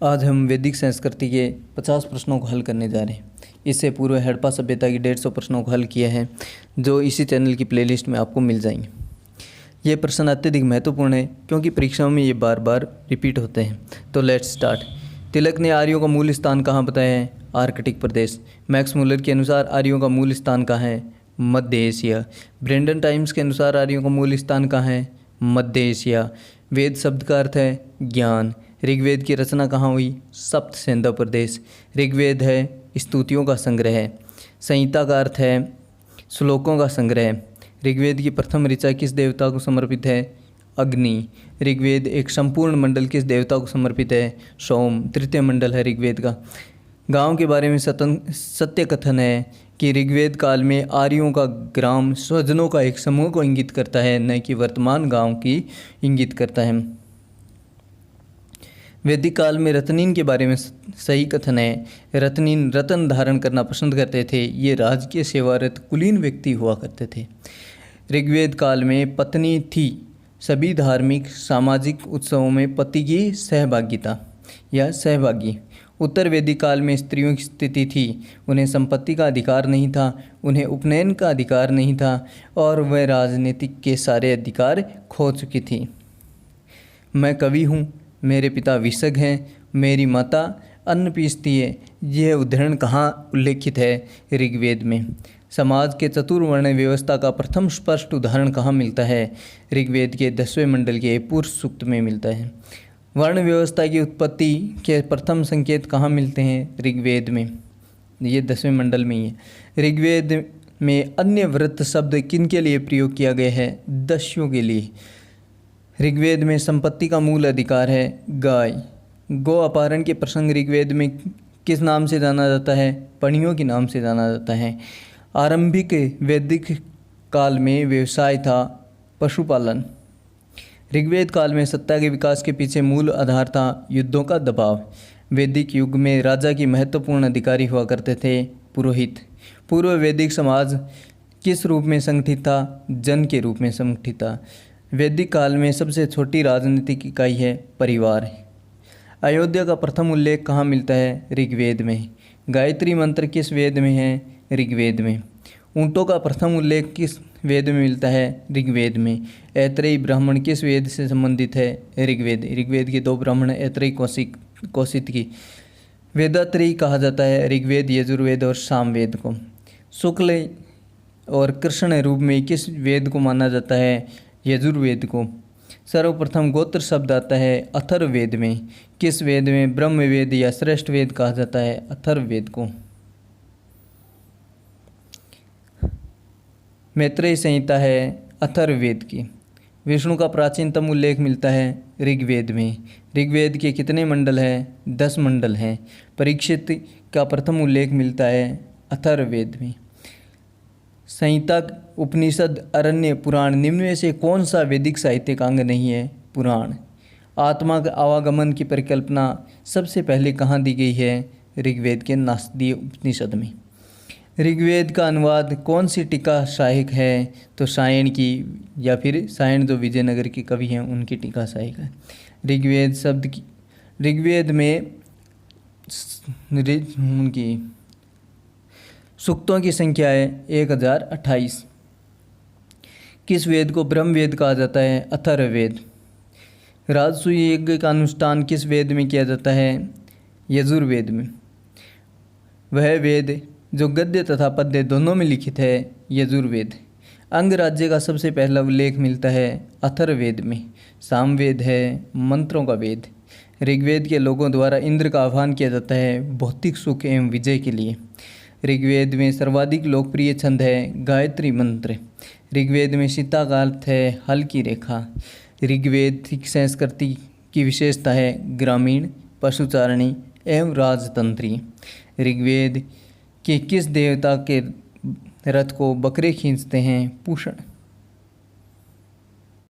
आज हम वैदिक संस्कृति के 50 प्रश्नों को हल करने जा रहे हैं। इससे पूर्व हड़प्पा सभ्यता की 150 प्रश्नों को हल किया है, जो इसी चैनल की प्लेलिस्ट में आपको मिल जाएंगे। ये प्रश्न अत्यधिक महत्वपूर्ण है क्योंकि परीक्षाओं में ये बार बार रिपीट होते हैं। तो लेट्स स्टार्ट। तिलक ने आर्यों का मूल स्थान कहाँ बताया है? आर्कटिक प्रदेश। मैक्स मुलर के अनुसार आर्यों का मूल स्थान कहाँ है? मध्य एशिया। ब्रेंडन टाइम्स के अनुसार आर्यों का मूल स्थान कहाँ है? मध्य एशिया। वेद शब्द का अर्थ है ज्ञान। ऋग्वेद की रचना कहाँ हुई? सप्त सेंधा प्रदेश। ऋग्वेद है स्तुतियों का संग्रह। संहिता का अर्थ है श्लोकों का संग्रह। ऋग्वेद की प्रथम ऋचा किस देवता को समर्पित है? अग्नि। ऋग्वेद एक संपूर्ण मंडल किस देवता को समर्पित है? सोम। तृतीय मंडल है ऋग्वेद का। गांव के बारे में सत्य कथन है कि ऋग्वेद काल में आर्यों का ग्राम स्वजनों का एक समूह को इंगित करता है, न कि वर्तमान गांव की इंगित करता है। वैदिक काल में रत्नीन के बारे में सही कथन है। रत्नीन रत्न धारण करना पसंद करते थे। ये राजकीय सेवारत कुलीन व्यक्ति हुआ करते थे। ऋग्वेद काल में पत्नी थी। सभी धार्मिक सामाजिक उत्सवों में पति की सहभागिता या सहभागी। उत्तर वैदिक काल में स्त्रियों की स्थिति थी। उन्हें संपत्ति का अधिकार नहीं था, उन्हें उपनयन का अधिकार नहीं था और वह राजनीतिक के सारे अधिकार खो चुकी थी। मैं कवि हूँ, मेरे पिता विशग हैं, मेरी माता अन्न पीसती है। यह उदाहरण कहाँ उल्लेखित है? ऋग्वेद में। समाज के चतुर्वर्ण व्यवस्था का प्रथम स्पष्ट उदाहरण कहाँ मिलता है? ऋग्वेद के 10वें मंडल के पुरुष सूक्त में मिलता है। वर्ण व्यवस्था की उत्पत्ति के प्रथम संकेत कहाँ मिलते हैं? ऋग्वेद में। ये 10वें मंडल में ही है। ऋग्वेद में अन्य व्रत शब्द किन के लिए प्रयोग किया गया है? दस्युओं के लिए। ऋग्वेद में संपत्ति का मूल अधिकार है गाय। गो अपहरण के प्रसंग ऋग्वेद में किस नाम से जाना जाता है? पणियों के नाम से जाना जाता है। आरंभिक वैदिक काल में व्यवसाय था पशुपालन। ऋग्वेद काल में सत्ता के विकास के पीछे मूल आधार था युद्धों का दबाव। वैदिक युग में राजा की महत्वपूर्ण अधिकारी हुआ करते थे पुरोहित। पूर्व वैदिक समाज किस रूप में संगठित था? जन के रूप में संगठित था। वैदिक काल में सबसे छोटी राजनीतिक इकाई है परिवार। अयोध्या का प्रथम उल्लेख कहाँ मिलता है? ऋग्वेद में। गायत्री मंत्र किस वेद में है? ऋग्वेद में। ऊँटों का प्रथम उल्लेख किस वेद में मिलता है? ऋग्वेद में। ऐत्रेयी ब्राह्मण किस वेद से संबंधित है? ऋग्वेद। ऋग्वेद के 2 ब्राह्मण ऐत्रेयी कौशिक की। वेदात्रेयी कहा जाता है ऋग्वेद, यजुर्वेद और सामवेद को। शुक्ल और कृष्ण रूप में किस वेद को माना जाता है? यजुर्वेद को। सर्वप्रथम गोत्र शब्द आता है अथर्ववेद में। किस वेद में ब्रह्मवेद या श्रेष्ठ वेद कहा जाता है? अथर्ववेद को। मैत्रेयी संहिता है अथर्ववेद की। विष्णु का प्राचीनतम उल्लेख मिलता है ऋग्वेद में। ऋग्वेद के कितने मंडल हैं? 10 मंडल हैं। परीक्षित का प्रथम उल्लेख मिलता है अथर्ववेद में। संहिता, उपनिषद, अरण्य, पुराण निम्न में से कौन सा वैदिक साहित्य का अंग नहीं है? पुराण। आत्मा के आवागमन की परिकल्पना सबसे पहले कहाँ दी गई है? ऋग्वेद के नासदीय उपनिषद में। ऋग्वेद का अनुवाद कौन सी टीका सहायक है? तो सायण की, या फिर सायण जो विजयनगर के कवि हैं उनकी टीका सहायक है। ऋग्वेद में उनकी सूक्तों की संख्या है 1028। किस वेद को ब्रह्मवेद कहा जाता है? अथर्ववेद। राजसूय यज्ञ का अनुष्ठान किस वेद में किया जाता है? यजुर्वेद में। वह वेद जो गद्य तथा पद्य दोनों में लिखित है, यजुर्वेद। अंग राज्य का सबसे पहला उल्लेख मिलता है अथर्ववेद में। सामवेद है मंत्रों का वेद। ऋग्वेद के लोगों द्वारा इंद्र का आह्वान किया जाता है भौतिक सुख एवं विजय के लिए। ऋग्वेद में सर्वाधिक लोकप्रिय छंद है गायत्री मंत्र। ऋग्वेद में सीता का अर्थ है हल की रेखा। ऋग्वेदिक संस्कृति की विशेषता है ग्रामीण, पशुचारणी एवं राजतंत्री। ऋग्वेद के किस देवता के रथ को बकरे खींचते हैं? पूषण।